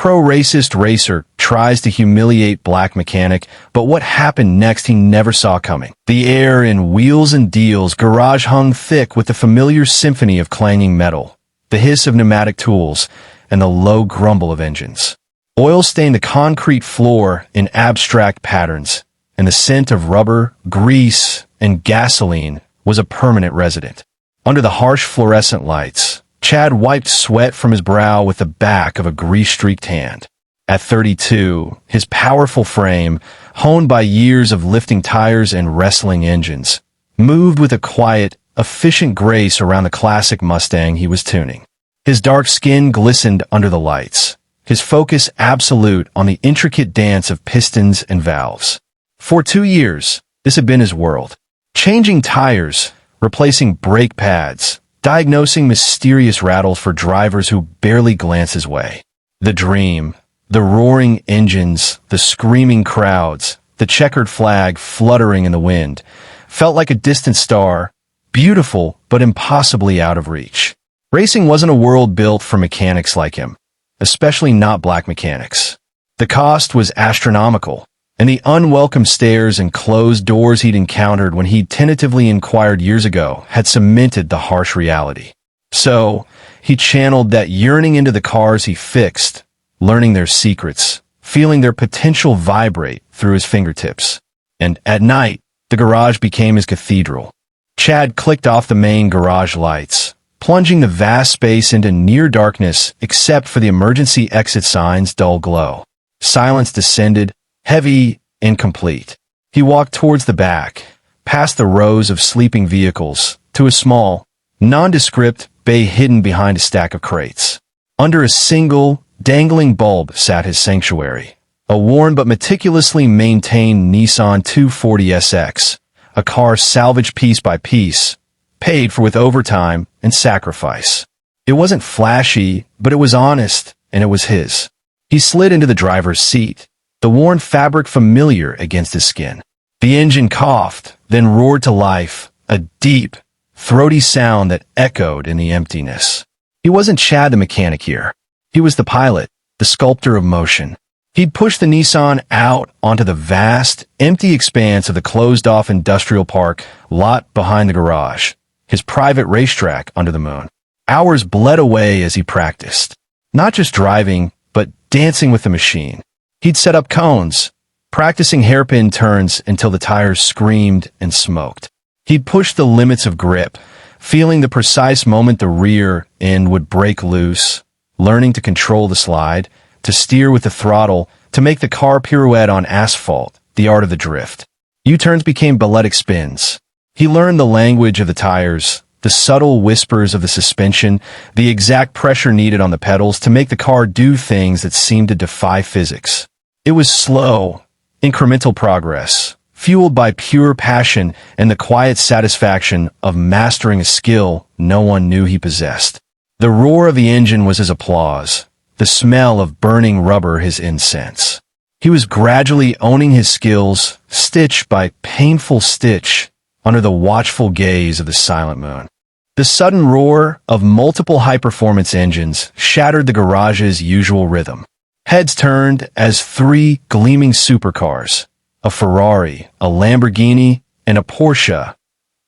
pro-racist racer tries to humiliate black mechanic, but what happened next he never saw coming. The air in Wheels and Deal's garage hung thick with the familiar symphony of clanging metal, the hiss of pneumatic tools, and the low grumble of engines. Oil stained the concrete floor in abstract patterns, and the scent of rubber, grease, and gasoline was a permanent resident. Under the harsh fluorescent lights, Chad wiped sweat from his brow with the back of a grease-streaked hand. At 32, his powerful frame, honed by years of lifting tires and wrestling engines, moved with a quiet, efficient grace around the classic Mustang he was tuning. His dark skin glistened under the lights, his focus absolute on the intricate dance of pistons and valves. For 2 years, this had been his world. Changing tires, replacing brake pads, diagnosing mysterious rattles for drivers who barely glance his way. The dream, the roaring engines, the screaming crowds, the checkered flag fluttering in the wind, felt like a distant star, beautiful but impossibly out of reach. Racing wasn't a world built for mechanics like him, especially not black mechanics. The cost was astronomical, and the unwelcome stares and closed doors he'd encountered when he'd tentatively inquired years ago had cemented the harsh reality. So, he channeled that yearning into the cars he fixed, learning their secrets, feeling their potential vibrate through his fingertips. And at night, the garage became his cathedral. Chad clicked off the main garage lights, plunging the vast space into near darkness except for the emergency exit sign's dull glow. Silence descended, heavy, incomplete. He walked towards the back, past the rows of sleeping vehicles, to a small, nondescript bay hidden behind a stack of crates. Under a single, dangling bulb sat his sanctuary, a worn but meticulously maintained Nissan 240SX, a car salvaged piece by piece, paid for with overtime and sacrifice. It wasn't flashy, but it was honest, and it was his. He slid into the driver's seat, the worn fabric familiar against his skin. The engine coughed, then roared to life, a deep, throaty sound that echoed in the emptiness. He wasn't Chad the mechanic here. He was the pilot, the sculptor of motion. He'd pushed the Nissan out onto the vast, empty expanse of the closed-off industrial park lot behind the garage, his private racetrack under the moon. Hours bled away as he practiced, not just driving, but dancing with the machine. He'd set up cones, practicing hairpin turns until the tires screamed and smoked. He'd push the limits of grip, feeling the precise moment the rear end would break loose, learning to control the slide, to steer with the throttle, to make the car pirouette on asphalt, the art of the drift. U-turns became balletic spins. He learned the language of the tires, the subtle whispers of the suspension, the exact pressure needed on the pedals to make the car do things that seemed to defy physics. It was slow, incremental progress, fueled by pure passion and the quiet satisfaction of mastering a skill no one knew he possessed. The roar of the engine was his applause, the smell of burning rubber his incense. He was gradually owning his skills, stitch by painful stitch, under the watchful gaze of the silent moon. The sudden roar of multiple high-performance engines shattered the garage's usual rhythm. Heads turned as 3 gleaming supercars, a Ferrari, a Lamborghini, and a Porsche,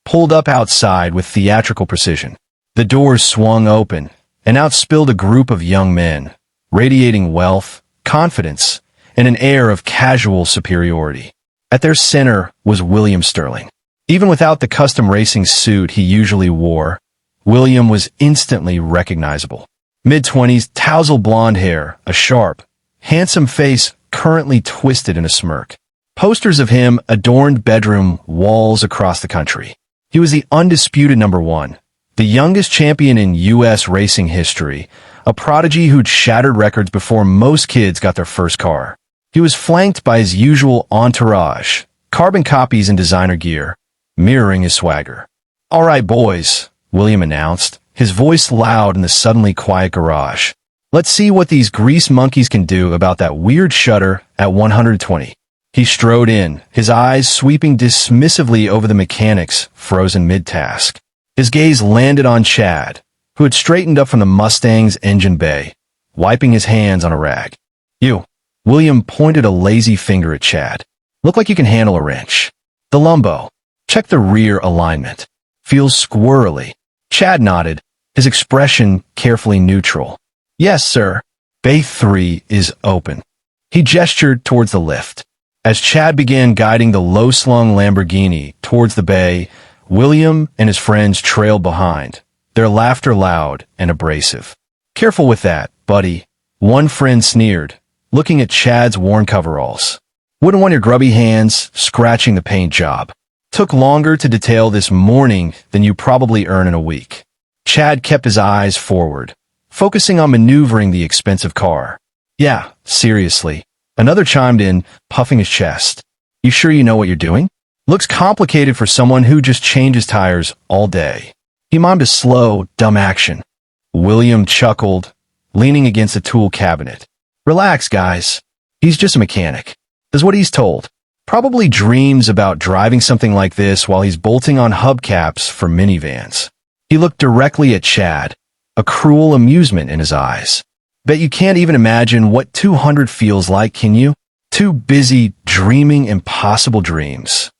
pulled up outside with theatrical precision. The doors swung open, and out spilled a group of young men, radiating wealth, confidence, and an air of casual superiority. At their center was William Sterling. Even without the custom racing suit he usually wore, William was instantly recognizable. Mid-20s, tousle blonde hair, a sharp, handsome face currently twisted in a smirk. Posters of him adorned bedroom walls across the country. He was the undisputed number 1, the youngest champion in U.S. racing history, a prodigy who'd shattered records before most kids got their first car. He was flanked by his usual entourage, carbon copies and designer gear, mirroring his swagger. "All right, boys," William announced, his voice loud in the suddenly quiet garage. "Let's see what these grease monkeys can do about that weird shutter at 120. He strode in, his eyes sweeping dismissively over the mechanics frozen mid-task. His gaze landed on Chad, who had straightened up from the Mustang's engine bay, wiping his hands on a rag. You. William pointed a lazy finger at Chad. Look like you can handle a wrench. The lumbo. Check the rear alignment. Feels squirrely. Chad nodded, his expression carefully neutral. Yes, sir. Bay 3 is open. He gestured towards the lift. As Chad began guiding the low-slung Lamborghini towards the bay, William and his friends trailed behind, their laughter loud and abrasive. Careful with that, buddy. One friend sneered, looking at Chad's worn coveralls. Wouldn't want your grubby hands scratching the paint job. Took longer to detail this morning than you probably earn in a week. Chad kept his eyes forward, focusing on maneuvering the expensive car. Yeah, seriously. Another chimed in, puffing his chest. You sure you know what you're doing? Looks complicated for someone who just changes tires all day. He mimed a slow, dumb action. William chuckled, leaning against a tool cabinet. Relax, guys. He's just a mechanic. Does what he's told. Probably dreams about driving something like this while he's bolting on hubcaps for minivans. He looked directly at Chad, a cruel amusement in his eyes. Bet you can't even imagine what 200 feels like, can you? Too busy dreaming impossible dreams.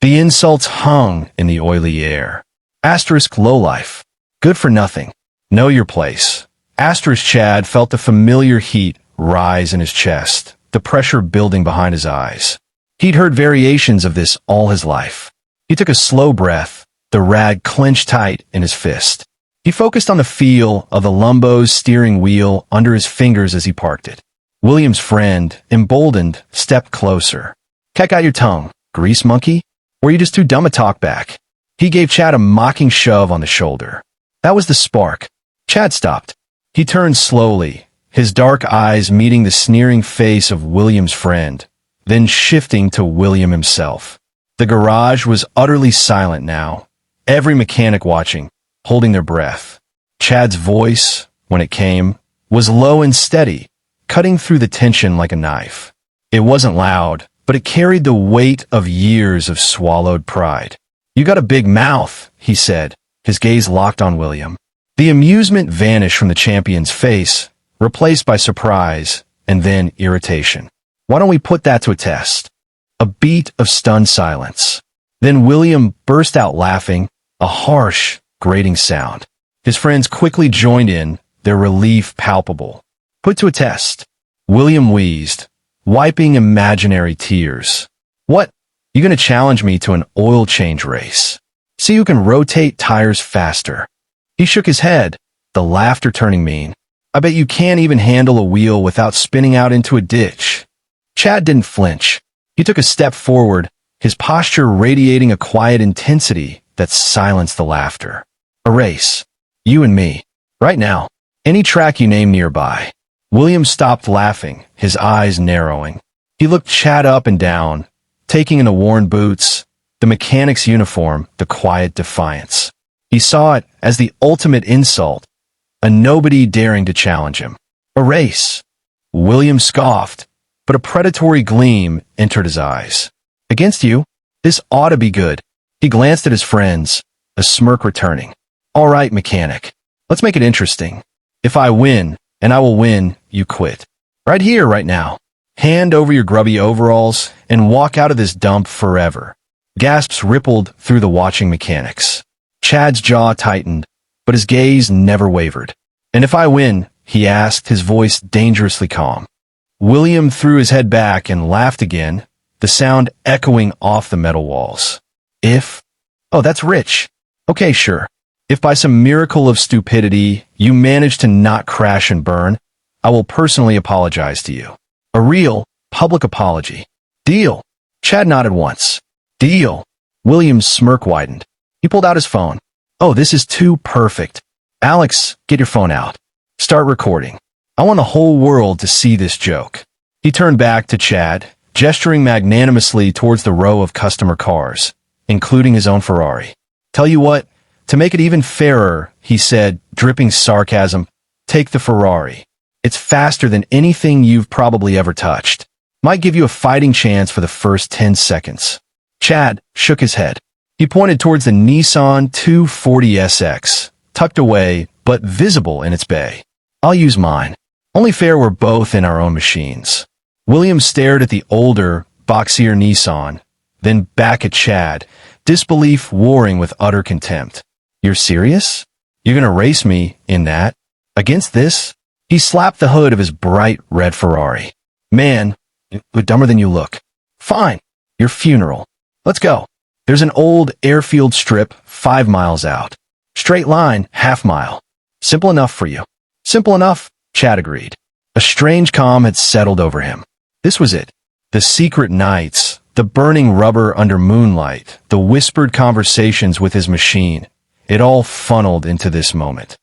The insults hung in the oily air. Asterisk lowlife. Good for nothing. Know your place. Asterisk Chad felt the familiar heat rise in his chest, the pressure building behind his eyes. He'd heard variations of this all his life. He took a slow breath, the rag clenched tight in his fist. He focused on the feel of the lumbo's steering wheel under his fingers as he parked it. William's friend, emboldened, stepped closer. Check out your tongue, grease monkey? Or are you just too dumb to talk back? He gave Chad a mocking shove on the shoulder. That was the spark. Chad stopped. He turned slowly, his dark eyes meeting the sneering face of William's friend, then shifting to William himself. The garage was utterly silent now, every mechanic watching, holding their breath. Chad's voice, when it came, was low and steady, cutting through the tension like a knife. It wasn't loud, but it carried the weight of years of swallowed pride. You got a big mouth, he said, his gaze locked on William. The amusement vanished from the champion's face, replaced by surprise and then irritation. Why don't we put that to a test? A beat of stunned silence. Then William burst out laughing, a harsh, grating sound. His friends quickly joined in, their relief palpable. Put to a test. William wheezed, wiping imaginary tears. What? You gonna challenge me to an oil change race? See who can rotate tires faster. He shook his head, the laughter turning mean. I bet you can't even handle a wheel without spinning out into a ditch. Chad didn't flinch. He took a step forward, his posture radiating a quiet intensity that silenced the laughter. A race. You and me. Right now. Any track you name nearby. William stopped laughing, his eyes narrowing. He looked Chad up and down, taking in the worn boots, the mechanic's uniform, the quiet defiance. He saw it as the ultimate insult, a nobody daring to challenge him. A race. William scoffed, but a predatory gleam entered his eyes. Against you? This ought to be good. He glanced at his friends, a smirk returning. All right, mechanic. Let's make it interesting. If I win, and I will win, you quit. Right here, right now. Hand over your grubby overalls and walk out of this dump forever. Gasps rippled through the watching mechanics. Chad's jaw tightened, but his gaze never wavered. And if I win, he asked, his voice dangerously calm. William threw his head back and laughed again, the sound echoing off the metal walls. If? Oh, that's rich. Okay, sure. If by some miracle of stupidity you manage to not crash and burn, I will personally apologize to you. A real, public apology. Deal. Chad nodded once. Deal. William's smirk widened. He pulled out his phone. Oh, this is too perfect. Alex, get your phone out. Start recording. I want the whole world to see this joke. He turned back to Chad, gesturing magnanimously towards the row of customer cars, including his own Ferrari. Tell you what, to make it even fairer, he said, dripping sarcasm, take the Ferrari. It's faster than anything you've probably ever touched. Might give you a fighting chance for the first 10 seconds. Chad shook his head. He pointed towards the Nissan 240SX, tucked away but visible in its bay. I'll use mine. Only fair we're both in our own machines. William stared at the older, boxier Nissan, then back at Chad, disbelief warring with utter contempt. You're serious? You're gonna race me in that? Against this? He slapped the hood of his bright red Ferrari. Man, you're dumber than you look. Fine. Your funeral. Let's go. There's an old airfield strip 5 miles out. Straight line, half-mile. Simple enough for you. Simple enough, Chad agreed. A strange calm had settled over him. This was it. The secret nights, the burning rubber under moonlight, the whispered conversations with his machine. It all funneled into this moment.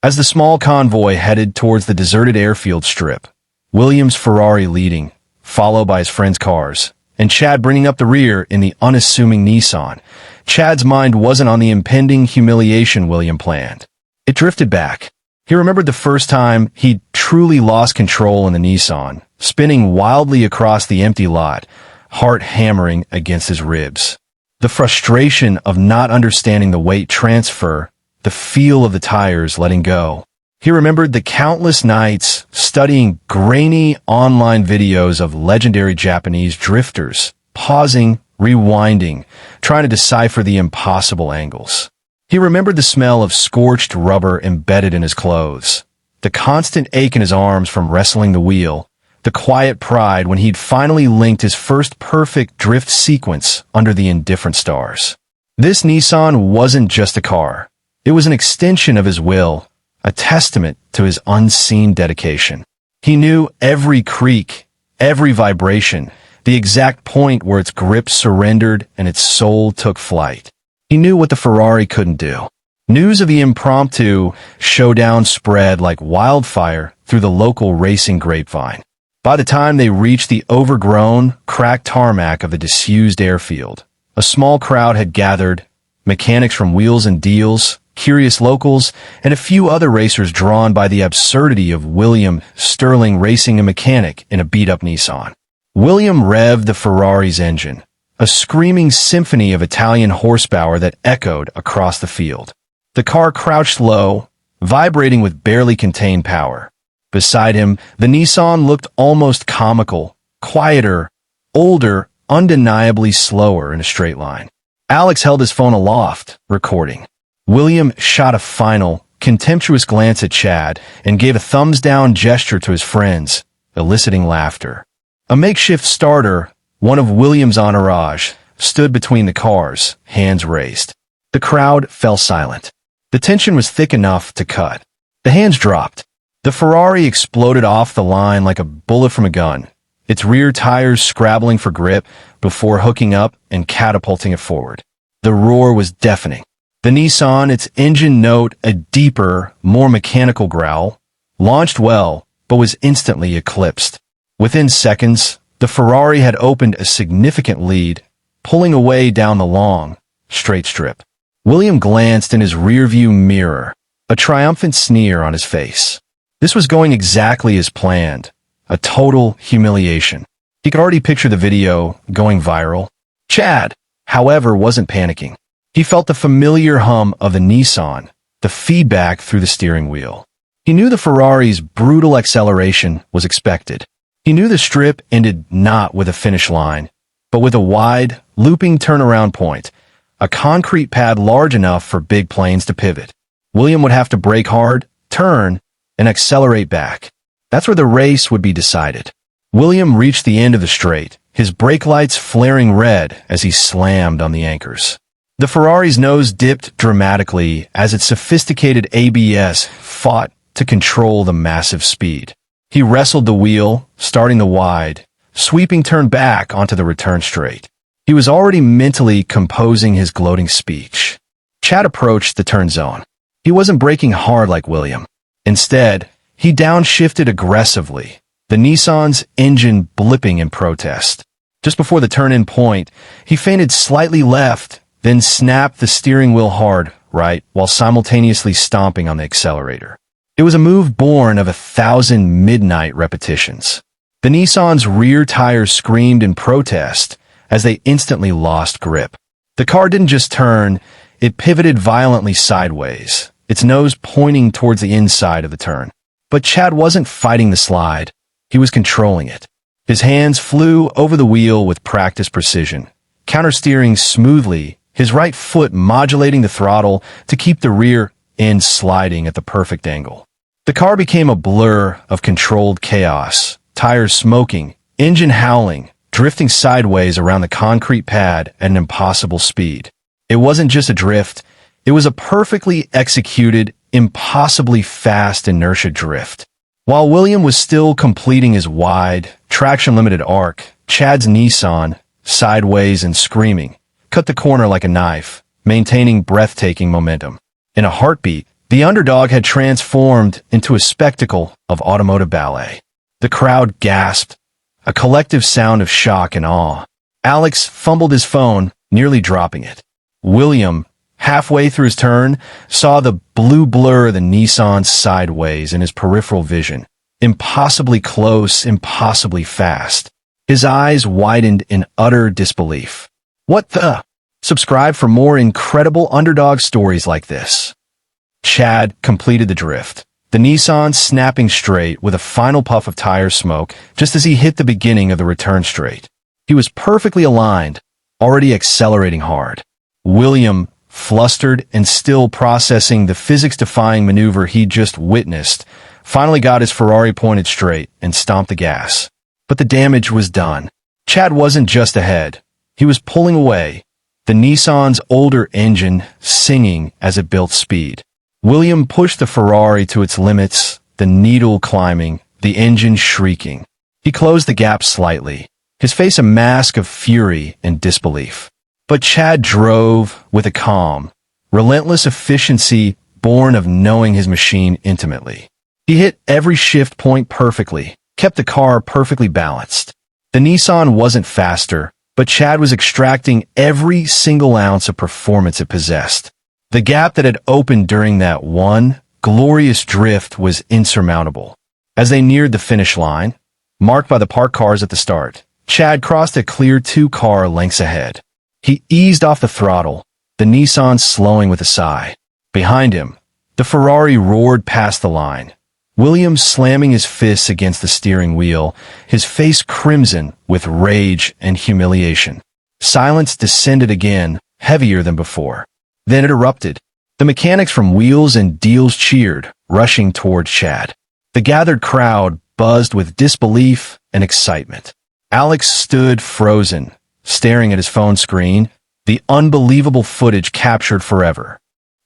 As the small convoy headed towards the deserted airfield strip, William's Ferrari leading, followed by his friends' cars, and Chad bringing up the rear in the unassuming Nissan, Chad's mind wasn't on the impending humiliation William planned. It drifted back. He remembered the first time he'd truly lost control in the Nissan, spinning wildly across the empty lot, heart hammering against his ribs. The frustration of not understanding the weight transfer, the feel of the tires letting go. He remembered the countless nights studying grainy online videos of legendary Japanese drifters, pausing, rewinding, trying to decipher the impossible angles. He remembered the smell of scorched rubber embedded in his clothes, the constant ache in his arms from wrestling the wheel, the quiet pride when he'd finally linked his first perfect drift sequence under the indifferent stars. This Nissan wasn't just a car. It was an extension of his will, a testament to his unseen dedication. He knew every creak, every vibration, the exact point where its grip surrendered and its soul took flight. He knew what the Ferrari couldn't do. News of the impromptu showdown spread like wildfire through the local racing grapevine. By the time they reached the overgrown, cracked tarmac of the disused airfield, a small crowd had gathered, mechanics from Wheels and Deals, curious locals, and a few other racers drawn by the absurdity of William Sterling racing a mechanic in a beat-up Nissan. William revved the Ferrari's engine, a screaming symphony of Italian horsepower that echoed across the field. The car crouched low, vibrating with barely contained power. Beside him, the Nissan looked almost comical, quieter, older, undeniably slower in a straight line. Alex held his phone aloft, recording. William shot a final, contemptuous glance at Chad and gave a thumbs-down gesture to his friends, eliciting laughter. A makeshift starter, one of William's entourage, stood between the cars, hands raised. The crowd fell silent. The tension was thick enough to cut. The hands dropped. The Ferrari exploded off the line like a bullet from a gun, its rear tires scrabbling for grip before hooking up and catapulting it forward. The roar was deafening. The Nissan, its engine note a deeper, more mechanical growl, launched well, but was instantly eclipsed. Within seconds, the Ferrari had opened a significant lead, pulling away down the long, straight strip. William glanced in his rearview mirror, a triumphant sneer on his face. This was going exactly as planned, a total humiliation. He could already picture the video going viral. Chad, however, wasn't panicking. He felt the familiar hum of the Nissan, the feedback through the steering wheel. He knew the Ferrari's brutal acceleration was expected. He knew the strip ended not with a finish line, but with a wide, looping turnaround point, a concrete pad large enough for big planes to pivot. William would have to brake hard, turn, and accelerate back. That's where the race would be decided. William reached the end of the straight, his brake lights flaring red as he slammed on the anchors. The Ferrari's nose dipped dramatically as its sophisticated ABS fought to control the massive speed. He wrestled the wheel, starting the wide, sweeping turn back onto the return straight. He was already mentally composing his gloating speech. Chad approached the turn zone. He wasn't braking hard like William. Instead, he downshifted aggressively, the Nissan's engine blipping in protest. Just before the turn-in point, he feinted slightly left, then snapped the steering wheel hard right while simultaneously stomping on the accelerator. It was a move born of 1,000 midnight repetitions. The Nissan's rear tires screamed in protest as they instantly lost grip. The car didn't just turn, it pivoted violently sideways, its nose pointing towards the inside of the turn. But Chad wasn't fighting the slide. He was controlling it. His hands flew over the wheel with practiced precision, countersteering smoothly, his right foot modulating the throttle to keep the rear end sliding at the perfect angle. The car became a blur of controlled chaos, tires smoking, engine howling, drifting sideways around the concrete pad at an impossible speed. It wasn't just a drift, it was a perfectly executed, impossibly fast inertia drift. While William was still completing his wide, traction-limited arc, Chad's Nissan, sideways and screaming, cut the corner like a knife, maintaining breathtaking momentum. In a heartbeat, the Underdog had transformed into a spectacle of automotive ballet. The crowd gasped, a collective sound of shock and awe. Alex fumbled his phone, nearly dropping it. William, halfway through his turn, saw the blue blur of the Nissan sideways in his peripheral vision. Impossibly close, impossibly fast. His eyes widened in utter disbelief. What the? Subscribe for more incredible Underdog stories like this. Chad completed the drift, the Nissan snapping straight with a final puff of tire smoke just as he hit the beginning of the return straight. He was perfectly aligned, already accelerating hard. William, flustered and still processing the physics-defying maneuver he'd just witnessed, finally got his Ferrari pointed straight and stomped the gas. But the damage was done. Chad wasn't just ahead. He was pulling away, the Nissan's older engine singing as it built speed. William pushed the Ferrari to its limits, the needle climbing, the engine shrieking. He closed the gap slightly, his face a mask of fury and disbelief. But Chad drove with a calm, relentless efficiency born of knowing his machine intimately. He hit every shift point perfectly, kept the car perfectly balanced. The Nissan wasn't faster, but Chad was extracting every single ounce of performance it possessed. The gap that had opened during that one glorious drift was insurmountable. As they neared the finish line, marked by the parked cars at the start, Chad crossed a clear 2 car lengths ahead. He eased off the throttle, the Nissan slowing with a sigh. Behind him, the Ferrari roared past the line, William slamming his fists against the steering wheel, his face crimson with rage and humiliation. Silence descended again, heavier than before. Then it erupted. The mechanics from Wheels and Deals cheered, rushing towards Chad. The gathered crowd buzzed with disbelief and excitement. Alex stood frozen, staring at his phone screen, the unbelievable footage captured forever.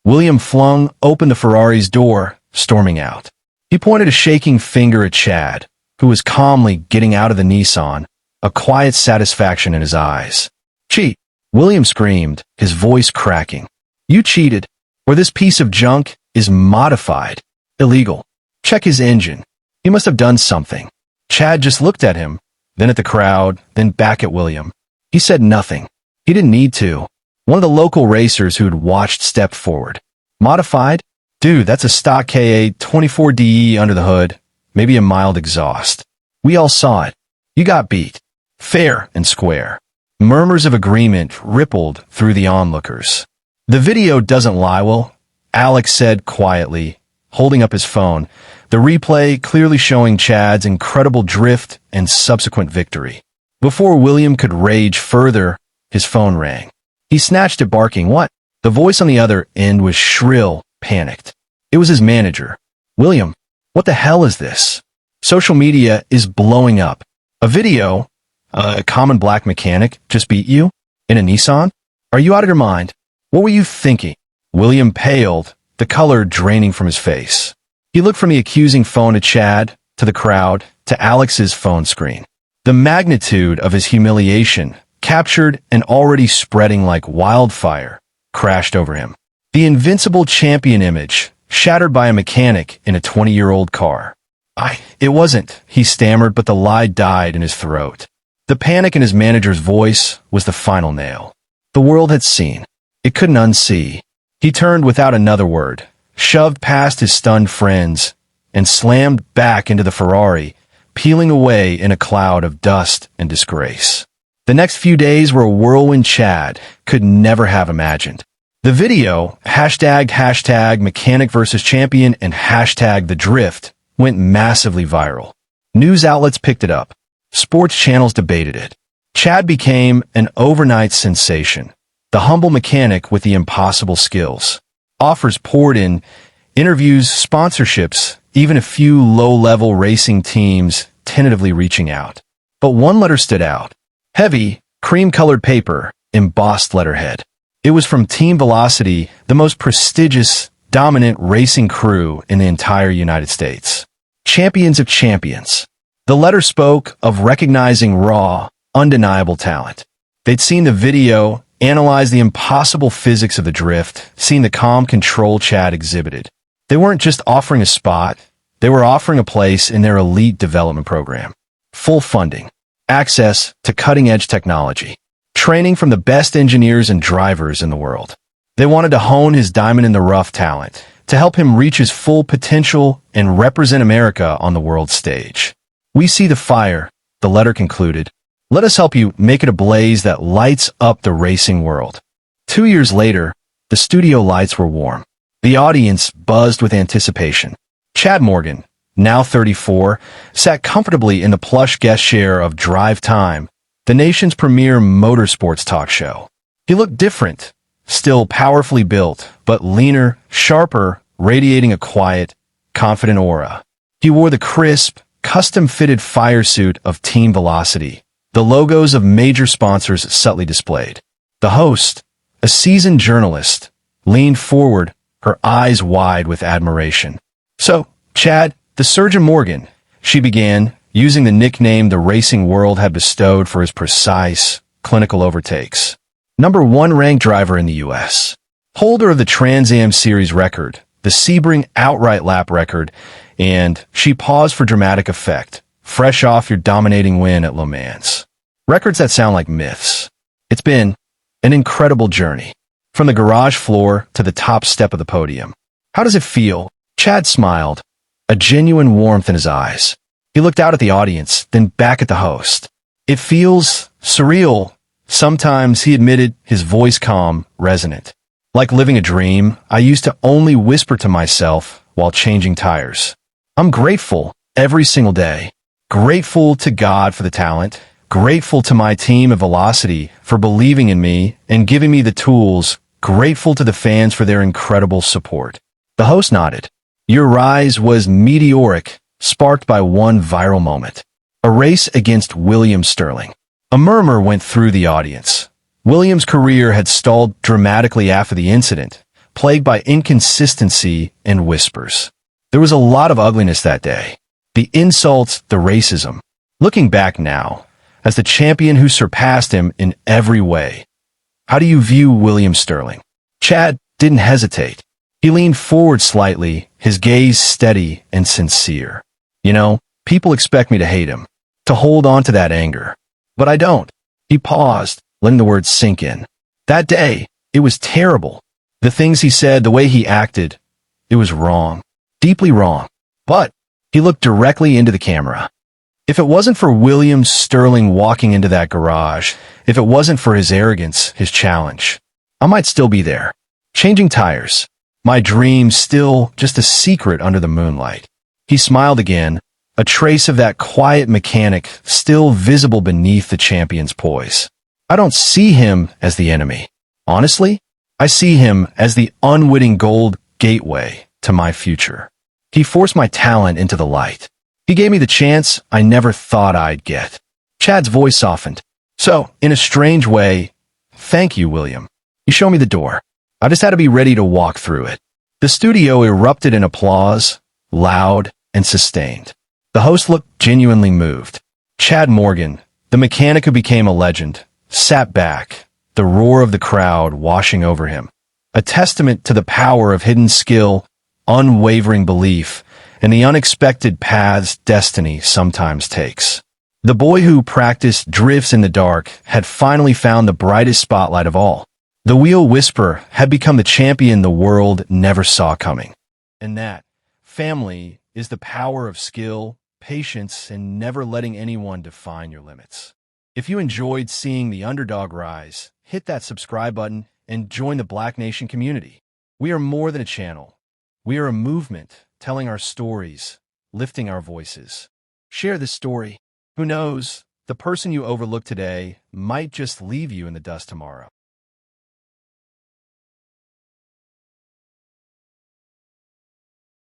William flung open the Ferrari's door, storming out. He pointed a shaking finger at Chad, who was calmly getting out of the Nissan, a quiet satisfaction in his eyes. "Cheat!" William screamed, his voice cracking. "You cheated, or this piece of junk is modified. Illegal. Check his engine. He must have done something." Chad just looked at him, then at the crowd, then back at William. He said nothing. He didn't need to. One of the local racers who'd watched stepped forward. "Modified? Dude, that's a stock KA 24DE under the hood, maybe a mild exhaust. We all saw it. You got beat. Fair and square." Murmurs of agreement rippled through the onlookers. "The video doesn't lie, Will," Alex said quietly, holding up his phone, the replay clearly showing Chad's incredible drift and subsequent victory. Before William could rage further, his phone rang. He snatched it, barking, "What?" The voice on the other end was shrill, panicked. It was his manager. "William, what the hell is this? Social media is blowing up. A video, a common black mechanic just beat you? In a Nissan? Are you out of your mind? What were you thinking?" William paled, the color draining from his face. He looked from the accusing phone to Chad, to the crowd, to Alex's phone screen. The magnitude of his humiliation, captured and already spreading like wildfire, crashed over him. The invincible champion image, shattered by a mechanic in a 20-year-old car. It wasn't," he stammered, but the lie died in his throat. The panic in his manager's voice was the final nail. The world had seen. It couldn't unsee. He turned without another word, shoved past his stunned friends, and slammed back into the Ferrari, peeling away in a cloud of dust and disgrace. The next few days were a whirlwind Chad could never have imagined. The video, hashtag mechanic versus champion and hashtag the drift, went massively viral. News outlets picked it up. Sports channels debated it. Chad became an overnight sensation, the humble mechanic with the impossible skills. Offers poured in, interviews, sponsorships, even a few low-level racing teams tentatively reaching out. But one letter stood out. Heavy, cream-colored paper, embossed letterhead. It was from Team Velocity, the most prestigious, dominant racing crew in the entire United States. Champions of champions. The letter spoke of recognizing raw, undeniable talent. They'd seen the video, analyzed the impossible physics of the drift, seen the calm control Chad exhibited. They weren't just offering a spot, they were offering a place in their elite development program. Full funding, access to cutting-edge technology, training from the best engineers and drivers in the world. They wanted to hone his diamond-in-the-rough talent, to help him reach his full potential and represent America on the world stage. We see the fire, the letter concluded. Let us help you make it a blaze that lights up the racing world. 2 years later, the studio lights were warm. The audience buzzed with anticipation. Chad Morgan, now 34, sat comfortably in the plush guest chair of Drive Time, the nation's premier motorsports talk show. He looked different, still powerfully built, but leaner, sharper, radiating a quiet, confident aura. He wore the crisp, custom-fitted fire suit of Team Velocity, the logos of major sponsors subtly displayed. The host, a seasoned journalist, leaned forward, her eyes wide with admiration. "So, Chad, the Surgeon Morgan," she began, using the nickname the racing world had bestowed for his precise, clinical overtakes. #1 ranked driver in the U.S. Holder of the Trans Am Series record, the Sebring outright lap record, and she paused for dramatic effect, fresh off your dominating win at Le Mans. Records that sound like myths. It's been an incredible journey, from the garage floor to the top step of the podium. How does it feel? Chad smiled, a genuine warmth in his eyes. He looked out at the audience, then back at the host. "It feels surreal." Sometimes, he admitted, his voice calm, resonant. "Like living a dream, I used to only whisper to myself while changing tires. I'm grateful every single day. Grateful to God for the talent. Grateful to my team at Velocity for believing in me and giving me the tools. Grateful to the fans for their incredible support." The host nodded. "Your rise was meteoric, sparked by one viral moment. A race against William Sterling." A murmur went through the audience. Williams' career had stalled dramatically after the incident, plagued by inconsistency and whispers. There was a lot of ugliness that day. The insults, the racism. Looking back now, as the champion who surpassed him in every way, how do you view William Sterling? Chad didn't hesitate. He leaned forward slightly, his gaze steady and sincere. "You know, people expect me to hate him, to hold on to that anger. But I don't." He paused, letting the words sink in. "That day, it was terrible. The things he said, the way he acted, it was wrong. Deeply wrong. But," he looked directly into the camera, "if it wasn't for William Sterling walking into that garage, if it wasn't for his arrogance, his challenge, I might still be there, changing tires. My dream still just a secret under the moonlight." He smiled again, a trace of that quiet mechanic still visible beneath the champion's poise. "I don't see him as the enemy. Honestly, I see him as the unwitting gold gateway to my future. He forced my talent into the light. He gave me the chance I never thought I'd get." Chad's voice softened. "So, in a strange way, thank you, William. You showed me the door. I just had to be ready to walk through it." The studio erupted in applause, loud and sustained. The host looked genuinely moved. Chad Morgan, the mechanic who became a legend, sat back, the roar of the crowd washing over him, a testament to the power of hidden skill, unwavering belief, and the unexpected paths destiny sometimes takes. The boy who practiced drifts in the dark had finally found the brightest spotlight of all. The wheel whisperer had become the champion the world never saw coming. And that, family, is the power of skill, patience, and never letting anyone define your limits. If you enjoyed seeing the Underdog rise, hit that subscribe button and join the Black Nation community. We are more than a channel. We are a movement telling our stories, lifting our voices. Share this story. Who knows? The person you overlooked today might just leave you in the dust tomorrow.